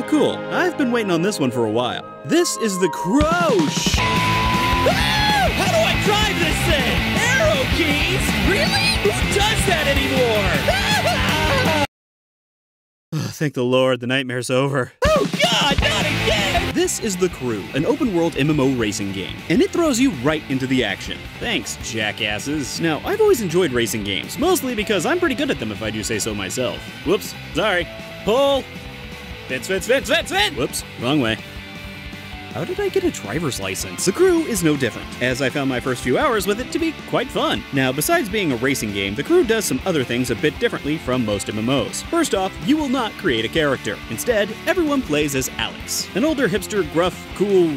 Oh, cool. I've been waiting on this one for a while. This is the Crow. How do I drive this thing? Arrow keys? Really? Who does that anymore? Oh, thank the Lord, the nightmare's over. Oh God, not again! This is The Crew, an open-world MMO racing game, and it throws you right into the action. Thanks, jackasses. Now, I've always enjoyed racing games, mostly because I'm pretty good at them if I do say so myself. Whoops, sorry. Pull! Fits. Whoops, wrong way. How did I get a driver's license? The Crew is no different, as I found my first few hours with it to be quite fun. Now, besides being a racing game, The Crew does some other things a bit differently from most MMOs. First off, you will not create a character. Instead, everyone plays as Alex, an older hipster, gruff, cool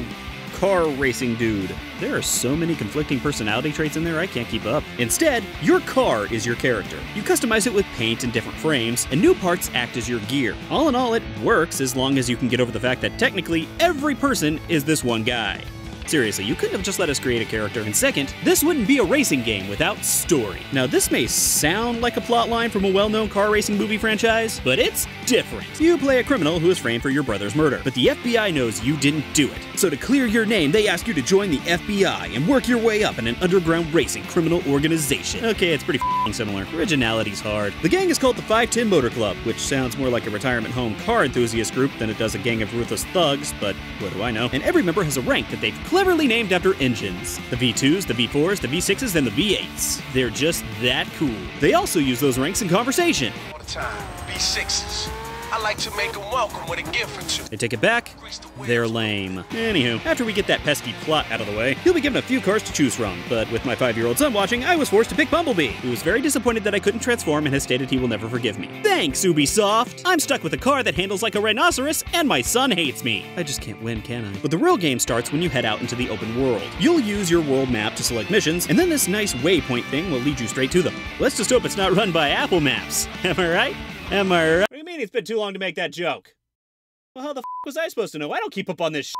car racing dude. There are so many conflicting personality traits in there I can't keep up. Instead, your car is your character. You customize it with paint and different frames, and new parts act as your gear. All in all, it works as long as you can get over the fact that technically every person is this one guy. Seriously, you couldn't have just let us create a character. And second, this wouldn't be a racing game without story. Now, this may sound like a plotline from a well-known car racing movie franchise, but it's different. You play a criminal who is framed for your brother's murder, but the FBI knows you didn't do it. So to clear your name, they ask you to join the FBI and work your way up in an underground racing criminal organization. Okay, it's pretty f***ing similar. Originality's hard. The gang is called the 510 Motor Club, which sounds more like a retirement home car enthusiast group than it does a gang of ruthless thugs, but what do I know? And every member has a rank that they've cleverly named after engines. The V2s, the V4s, the V6s, and the V8s. They're just that cool. They also use those ranks in conversation. All the time, V6s. I like to make them welcome with a gift or two. I take it back, they're lame. Anywho, after we get that pesky plot out of the way, you'll be given a few cars to choose from, but with my 5-year-old son watching, I was forced to pick Bumblebee, who was very disappointed that I couldn't transform and has stated he will never forgive me. Thanks, Ubisoft! I'm stuck with a car that handles like a rhinoceros, and my son hates me. I just can't win, can I? But the real game starts when you head out into the open world. You'll use your world map to select missions, and then this nice waypoint thing will lead you straight to them. Let's just hope it's not run by Apple Maps. Am I right? Am I right? What do you mean it's been too long to make that joke? Well, how the f was I supposed to know? I don't keep up on this shit.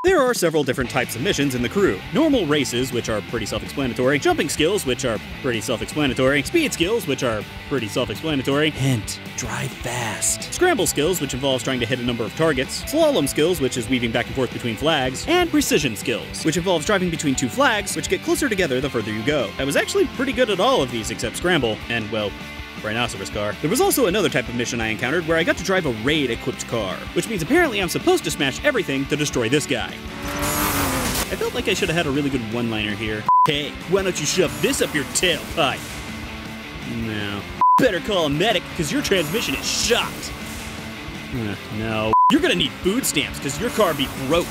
There are several different types of missions in The Crew. Normal races, which are pretty self-explanatory. Jumping skills, which are pretty self-explanatory. Speed skills, which are pretty self-explanatory. Hint, drive fast. Scramble skills, which involves trying to hit a number of targets. Slalom skills, which is weaving back and forth between flags. And precision skills, which involves driving between two flags, which get closer together the further you go. I was actually pretty good at all of these except Scramble, and, well, rhinoceros car. There was also another type of mission I encountered where I got to drive a raid-equipped car, which means apparently I'm supposed to smash everything to destroy this guy. I felt like I should have had a really good one-liner here. Hey, why don't you shove this up your tailpipe? No. Better call a medic, because your transmission is shot. No. You're gonna need food stamps, because your car be broke.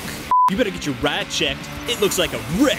You better get your ride checked. It looks like a wreck.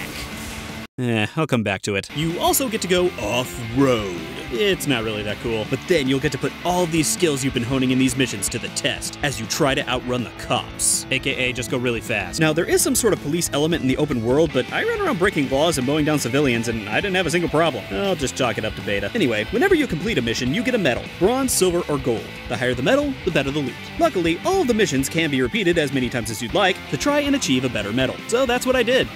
I'll come back to it. You also get to go off-road. It's not really that cool, but then you'll get to put all these skills you've been honing in these missions to the test as you try to outrun the cops, aka just go really fast. Now, there is some sort of police element in the open world, but I ran around breaking laws and mowing down civilians, and I didn't have a single problem. I'll just chalk it up to beta. Anyway, whenever you complete a mission, you get a medal. Bronze, silver, or gold. The higher the medal, the better the loot. Luckily, all of the missions can be repeated as many times as you'd like to try and achieve a better medal. So that's what I did.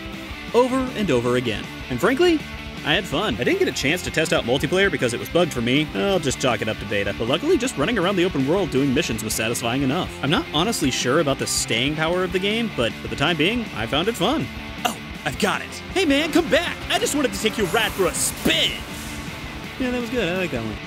Over and over again. And frankly, I had fun. I didn't get a chance to test out multiplayer because it was bugged for me. I'll just chalk it up to beta. But luckily, just running around the open world doing missions was satisfying enough. I'm not honestly sure about the staying power of the game, but for the time being, I found it fun. Oh, I've got it. Hey man, come back! I just wanted to take you right for a spin! Yeah, that was good. I like that one.